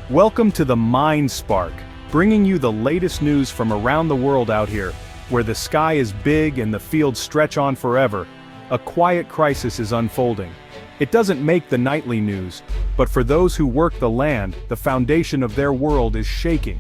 Welcome to the Mind Spark, bringing you the latest news from around the world out here, where the sky is big and the fields stretch on forever. A quiet crisis is unfolding. It doesn't make the nightly news, but for those who work the land, the foundation of their world is shaking.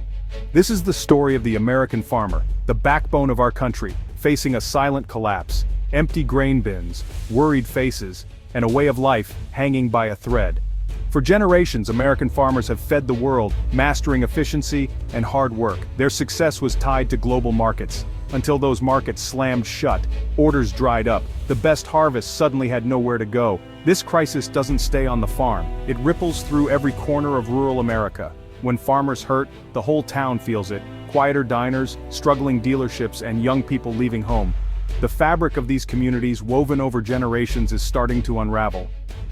This is the story of the American farmer, the backbone of our country, facing a silent collapse, empty grain bins, worried faces, and a way of life hanging by a thread. For generations, American farmers have fed the world, mastering efficiency and hard work. Their success was tied to global markets. Until those markets slammed shut, orders dried up, the best harvests suddenly had nowhere to go. This crisis doesn't stay on the farm. It ripples through every corner of rural America. When farmers hurt, the whole town feels it. Quieter diners, struggling dealerships, and young people leaving home. The fabric of these communities, woven over generations, is starting to unravel.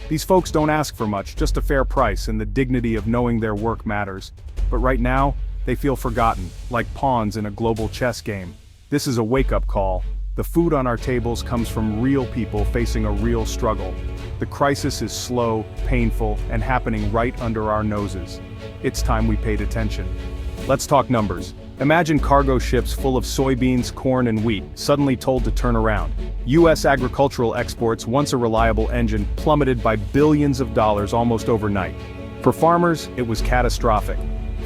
These folks don't ask for much, just a fair price and the dignity of knowing their work matters. But right now, they feel forgotten, like pawns in a global chess game. This is a wake-up call. The food on our tables comes from real people facing a real struggle. The crisis is slow, painful, and happening right under our noses. It's time we paid attention. Let's talk numbers. Imagine cargo ships full of soybeans, corn, and wheat, suddenly told to turn around. U.S. agricultural exports, once a reliable engine, plummeted by billions of dollars almost overnight. For farmers, it was catastrophic.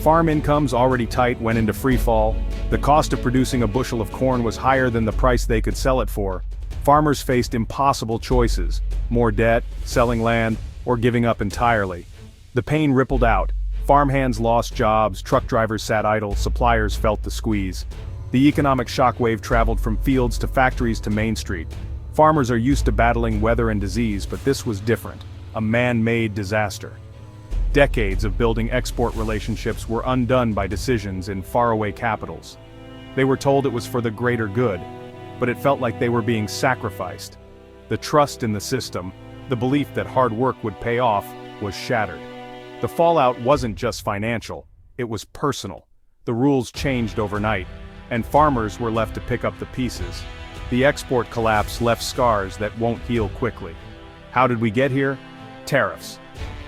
Farm incomes, already tight, went into free fall. The cost of producing a bushel of corn was higher than the price they could sell it for. Farmers faced impossible choices: more debt, selling land, or giving up entirely. The pain rippled out. Farmhands lost jobs, truck drivers sat idle, suppliers felt the squeeze. The economic shockwave traveled from fields to factories to Main Street. Farmers are used to battling weather and disease, but this was different. A man-made disaster. Decades of building export relationships were undone by decisions in faraway capitals. They were told it was for the greater good, but it felt like they were being sacrificed. The trust in the system, the belief that hard work would pay off, was shattered. The fallout wasn't just financial, it was personal. The rules changed overnight, and farmers were left to pick up the pieces. The export collapse left scars that won't heal quickly. How did we get here? Tariffs.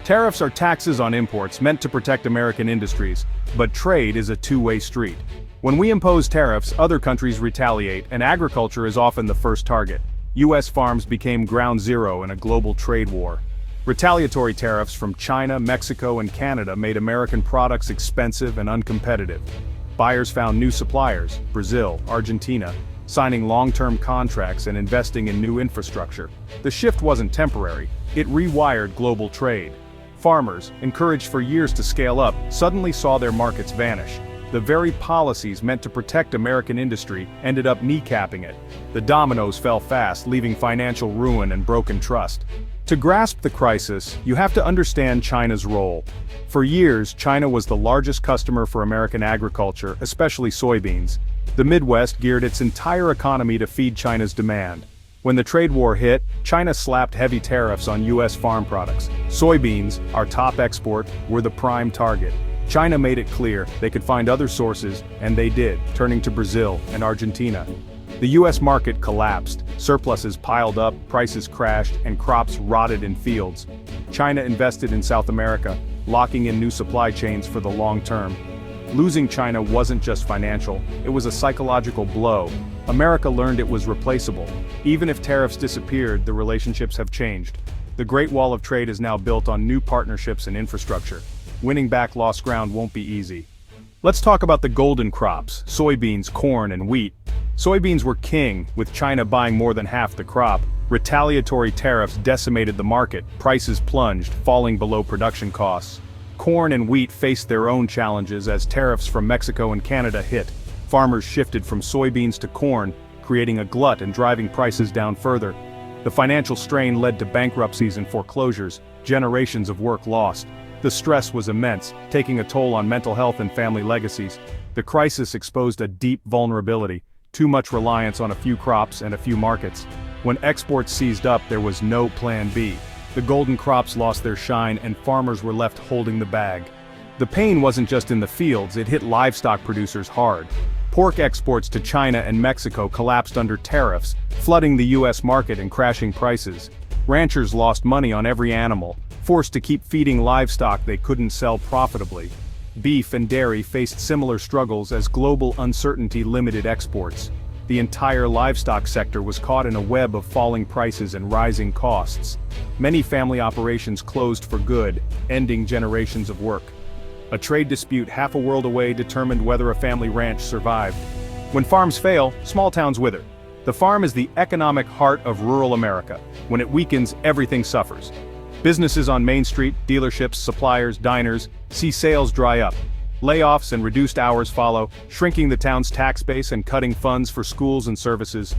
Tariffs are taxes on imports meant to protect American industries, but trade is a two-way street. When we impose tariffs, other countries retaliate, and agriculture is often the first target. U.S. farms became ground zero in a global trade war. Retaliatory tariffs from China, Mexico, and Canada made American products expensive and uncompetitive. Buyers found new suppliers, Brazil, Argentina, signing long-term contracts and investing in new infrastructure. The shift wasn't temporary, it rewired global trade. Farmers, encouraged for years to scale up, suddenly saw their markets vanish. The very policies meant to protect American industry ended up kneecapping it. The dominoes fell fast, leaving financial ruin and broken trust. To grasp the crisis, you have to understand China's role. For years, China was the largest customer for American agriculture, especially soybeans. The Midwest geared its entire economy to feed China's demand. When the trade war hit, China slapped heavy tariffs on U.S. farm products. Soybeans, our top export, were the prime target. China made it clear they could find other sources, and they did, turning to Brazil and Argentina. The U.S. market collapsed, surpluses piled up, prices crashed, and crops rotted in fields. China invested in South America, locking in new supply chains for the long term. Losing China wasn't just financial, it was a psychological blow. America learned it was replaceable. Even if tariffs disappeared, the relationships have changed. The Great Wall of Trade is now built on new partnerships and infrastructure. Winning back lost ground won't be easy. Let's talk about the golden crops: soybeans, corn, and wheat. Soybeans were king, with China buying more than half the crop. Retaliatory tariffs decimated the market, prices plunged, falling below production costs. Corn and wheat faced their own challenges as tariffs from Mexico and Canada hit. Farmers shifted from soybeans to corn, creating a glut and driving prices down further. The financial strain led to bankruptcies and foreclosures, generations of work lost. The stress was immense, taking a toll on mental health and family legacies. The crisis exposed a deep vulnerability: too much reliance on a few crops and a few markets. When exports seized up, there was no plan B. The golden crops lost their shine and farmers were left holding the bag. The pain wasn't just in the fields, it hit livestock producers hard. Pork exports to China and Mexico collapsed under tariffs, flooding the U.S. market and crashing prices. Ranchers lost money on every animal, forced to keep feeding livestock they couldn't sell profitably. Beef and dairy faced similar struggles as global uncertainty limited exports. The entire livestock sector was caught in a web of falling prices and rising costs. Many family operations closed for good, ending generations of work. A trade dispute half a world away determined whether a family ranch survived. When farms fail, small towns wither. The farm is the economic heart of rural America. When it weakens, everything suffers. Businesses on Main Street, dealerships, suppliers, diners, see sales dry up. Layoffs and reduced hours follow, shrinking the town's tax base and cutting funds for schools and services.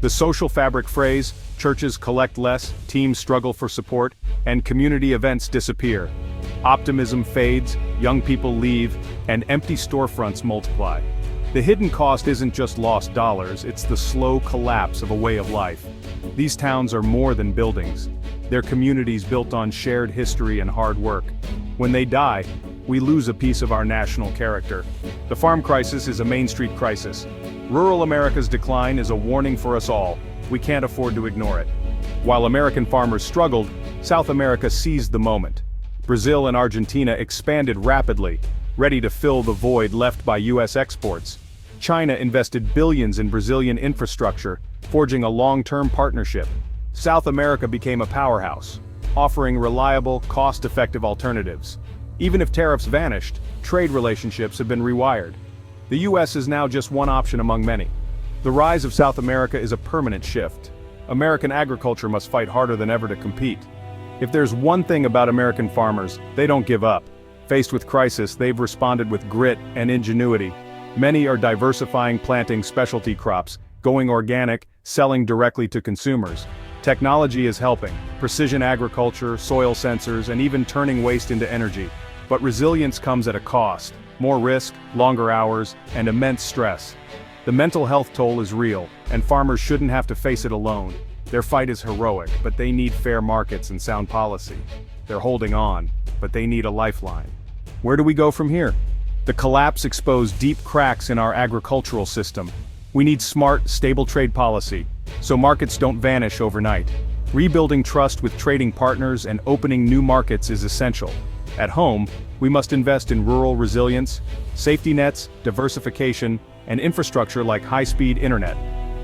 The social fabric frays, churches collect less, teams struggle for support, and community events disappear. Optimism fades, young people leave, and empty storefronts multiply. The hidden cost isn't just lost dollars, it's the slow collapse of a way of life. These towns are more than buildings. They're communities built on shared history and hard work. When they die, we lose a piece of our national character. The farm crisis is a Main Street crisis. Rural America's decline is a warning for us all. We can't afford to ignore it. While American farmers struggled, South America seized the moment. Brazil and Argentina expanded rapidly, ready to fill the void left by U.S. exports. China invested billions in Brazilian infrastructure, forging a long-term partnership. South America became a powerhouse, offering reliable, cost-effective alternatives. Even if tariffs vanished, trade relationships have been rewired. The U.S. is now just one option among many. The rise of South America is a permanent shift. American agriculture must fight harder than ever to compete. If there's one thing about American farmers, they don't give up. Faced with crisis, they've responded with grit and ingenuity. Many are diversifying, planting specialty crops, going organic, selling directly to consumers. Technology is helping: precision agriculture, soil sensors, and even turning waste into energy. But resilience comes at a cost: more risk, longer hours, and immense stress. The mental health toll is real, and farmers shouldn't have to face it alone. Their fight is heroic, but they need fair markets and sound policy. They're holding on, but they need a lifeline. Where do we go from here? The collapse exposed deep cracks in our agricultural system. We need smart, stable trade policy, so markets don't vanish overnight. Rebuilding trust with trading partners and opening new markets is essential. At home, we must invest in rural resilience, safety nets, diversification, and infrastructure like high-speed internet.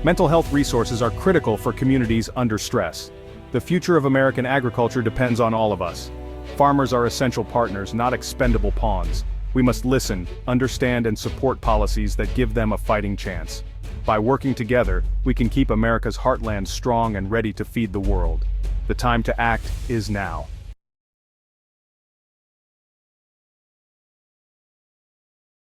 Mental health resources are critical for communities under stress. The future of American agriculture depends on all of us. Farmers are essential partners, not expendable pawns. We must listen, understand, and support policies that give them a fighting chance. By working together, we can keep America's heartland strong and ready to feed the world. The time to act is now.